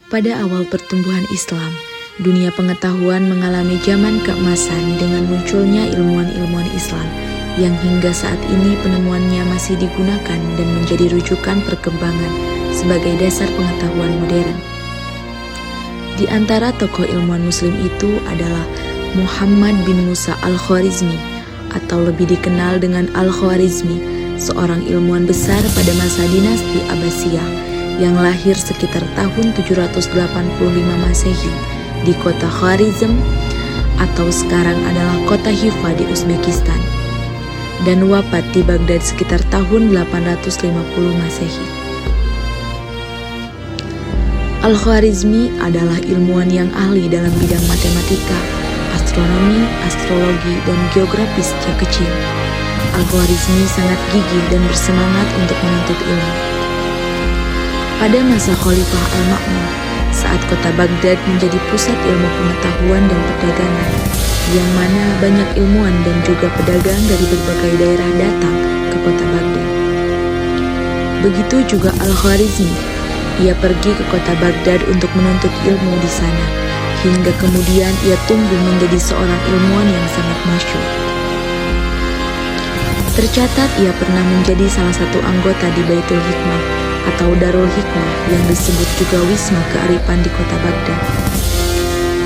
Pada awal pertumbuhan Islam, dunia pengetahuan mengalami zaman keemasan dengan munculnya ilmuwan-ilmuwan Islam yang hingga saat ini penemuannya masih digunakan dan menjadi rujukan perkembangan sebagai dasar pengetahuan modern. Di antara tokoh ilmuwan muslim itu adalah Muhammad bin Musa al-Khwarizmi atau lebih dikenal dengan Al-Khwarizmi, seorang ilmuwan besar pada masa dinasti Abbasiyah yang lahir sekitar tahun 785 Masehi di kota Khwarizm atau sekarang adalah kota Hifa di Uzbekistan dan wafat di Baghdad sekitar tahun 850 Masehi. Al-Khwarizmi adalah ilmuwan yang ahli dalam bidang matematika, astronomi, astrologi, dan geografi sejak kecil. Al-Khwarizmi sangat gigih dan bersemangat untuk menuntut ilmu. Pada masa Khalifah Al-Ma'mun, saat kota Baghdad menjadi pusat ilmu pengetahuan dan perdagangan, yang mana banyak ilmuwan dan juga pedagang dari berbagai daerah datang ke kota Baghdad. Begitu juga Al-Khwarizmi, ia pergi ke kota Baghdad untuk menuntut ilmu di sana, hingga kemudian ia tumbuh menjadi seorang ilmuwan yang sangat masyhur. Tercatat ia pernah menjadi salah satu anggota di Baitul Hikmah atau Darul Hikmah yang disebut juga Wisma Kearifan di kota Baghdad,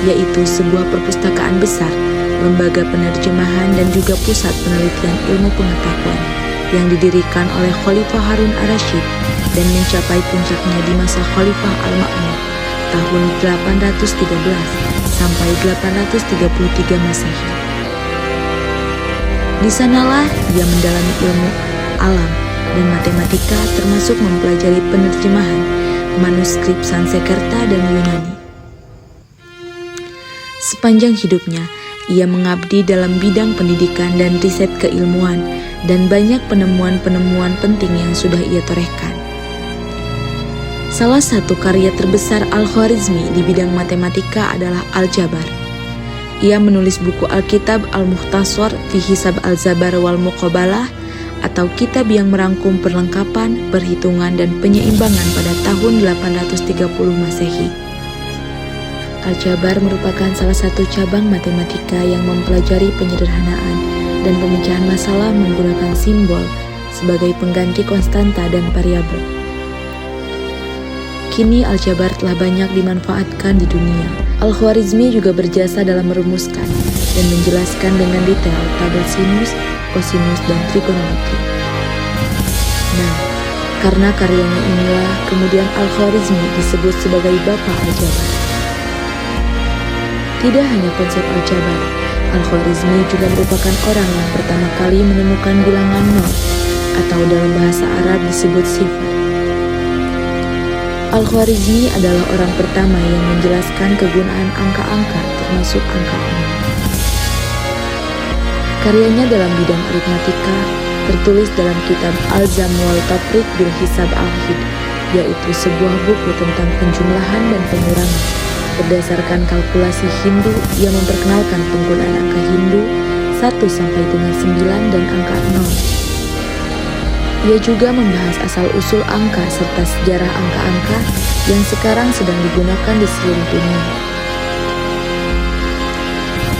yaitu sebuah perpustakaan besar, lembaga penerjemahan dan juga pusat penelitian ilmu pengetahuan yang didirikan oleh Khalifah Harun ar-Rasyid dan mencapai puncaknya di masa Khalifah Al-Ma'mun tahun 813 sampai 833 Masehi. Di sanalah ia mendalami ilmu alam dan matematika termasuk mempelajari penerjemahan manuskrip Sanskerta dan Yunani. Sepanjang hidupnya, ia mengabdi dalam bidang pendidikan dan riset keilmuan dan banyak penemuan-penemuan penting yang sudah ia torehkan. Salah satu karya terbesar Al-Khwarizmi di bidang matematika adalah Al-Jabar. Ia menulis buku Al-Kitab Al-Mukhtasar fi Hisab Al-Zabar wal Muqabalah atau kitab yang merangkum perlengkapan, perhitungan, dan penyeimbangan pada tahun 830 Masehi. Al-Jabar merupakan salah satu cabang matematika yang mempelajari penyederhanaan dan pemecahan masalah menggunakan simbol sebagai pengganti konstanta dan variabel. Kini Al-Jabar telah banyak dimanfaatkan di dunia. Al-Khwarizmi juga berjasa dalam merumuskan dan menjelaskan dengan detail tabel sinus, kosinus, dan trigonometri. Nah, karena karyanya inilah kemudian Al-Khwarizmi disebut sebagai Bapak Al-Jabar. Tidak hanya konsep Al-Jabar, Al-Khwarizmi juga merupakan orang yang pertama kali menemukan bilangan nol atau dalam bahasa Arab disebut sifar. Al-Khwarizmi adalah orang pertama yang menjelaskan kegunaan angka-angka termasuk angka 0. Karyanya dalam bidang aritmatika tertulis dalam kitab Al-Zam wal Tafriq bil Hisab Al-Hid, yaitu sebuah buku tentang penjumlahan dan pengurangan. Berdasarkan kalkulasi Hindu, ia memperkenalkan penggunaan angka Hindu 1 sampai dengan 9 dan angka 0. Ia juga membahas asal-usul angka serta sejarah angka-angka yang sekarang sedang digunakan di seluruh dunia.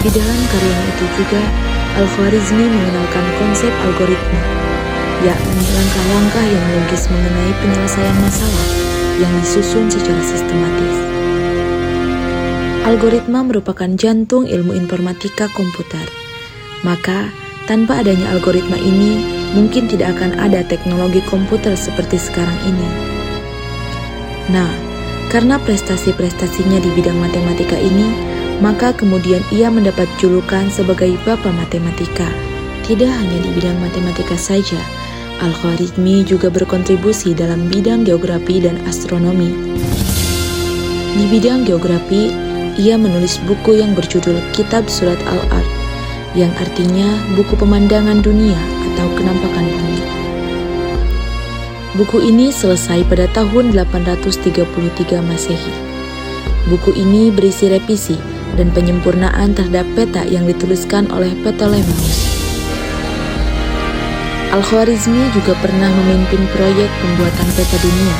Di dalam karyanya itu juga, Al-Khwarizmi mengenalkan konsep algoritma, yakni langkah-langkah yang logis mengenai penyelesaian masalah yang disusun secara sistematis. Algoritma merupakan jantung ilmu informatika komputer. Maka, tanpa adanya algoritma ini, mungkin tidak akan ada teknologi komputer seperti sekarang ini. Nah, karena prestasi-prestasinya di bidang matematika ini, maka kemudian ia mendapat julukan sebagai Bapak Matematika. Tidak hanya di bidang matematika saja, Al-Khwarizmi juga berkontribusi dalam bidang geografi dan astronomi. Di bidang geografi, ia menulis buku yang berjudul Kitab Surat Al-Ard, yang artinya buku pemandangan dunia atau kenampakan bumi. Buku ini selesai pada tahun 833 Masehi. Buku ini berisi revisi dan penyempurnaan terhadap peta yang dituliskan oleh Ptolemeus. Al-Khwarizmi juga pernah memimpin proyek pembuatan peta dunia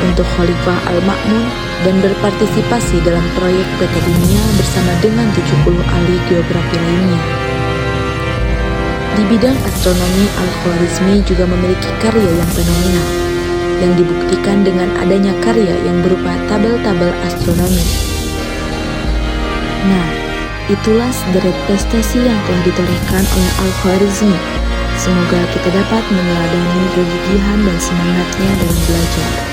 untuk Khalifah Al-Ma'mun dan berpartisipasi dalam proyek peta dunia bersama dengan 70 ahli geografi lainnya. Di bidang astronomi, Al-Khwarizmi juga memiliki karya yang fenomenal, yang dibuktikan dengan adanya karya yang berupa tabel-tabel astronomi. Nah, itulah sederet prestasi yang telah ditorehkan oleh Al-Khwarizmi. Semoga kita dapat meneladani kegigihan dan semangatnya dalam belajar.